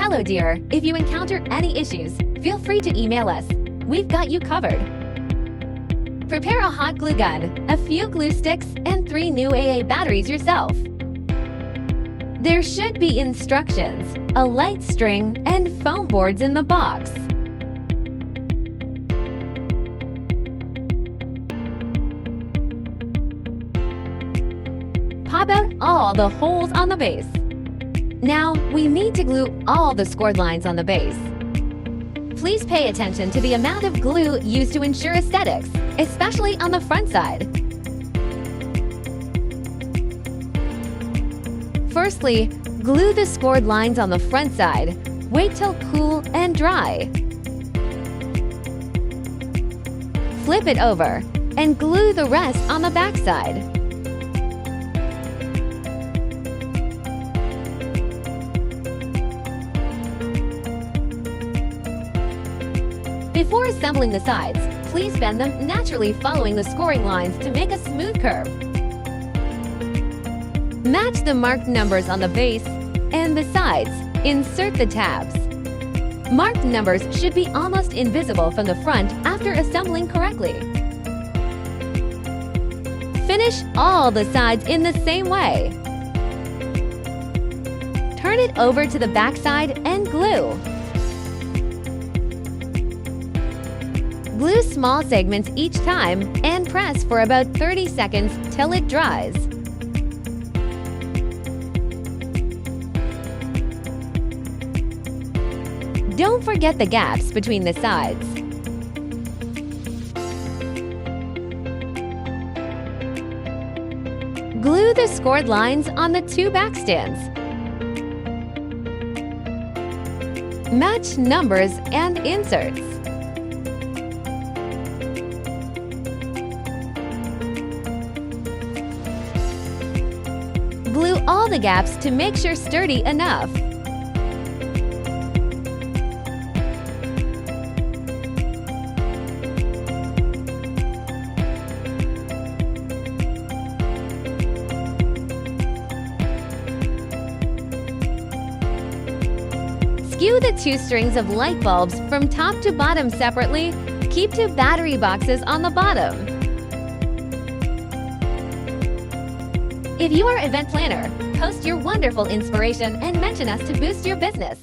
Hello dear, if you encounter any issues, feel free to email us. We've got you covered. Prepare a hot glue gun, a few glue sticks, and 3 new AA batteries yourself. There should be instructions, a light string, and foam boards in the box. Pop out all the holes on the base. Now, we need to glue all the scored lines on the base. Please pay attention to the amount of glue used to ensure aesthetics, especially on the front side. Firstly, glue the scored lines on the front side. Wait till cool and dry. Flip it over and glue the rest on the back side. Before assembling the sides, please bend them naturally following the scoring lines to make a smooth curve. Match the marked numbers on the base and the sides. Insert the tabs. Marked numbers should be almost invisible from the front after assembling correctly. Finish all the sides in the same way. Turn it over to the back side and glue. Glue small segments each time and press for about 30 seconds till it dries. Don't forget the gaps between the sides. Glue the scored lines on the 2 back stands. Match numbers and inserts. Glue all the gaps to make sure sturdy enough. Skew the 2 strings of light bulbs from top to bottom separately. Keep 2 battery boxes on the bottom. If you are an event planner, post your wonderful inspiration and mention us to boost your business.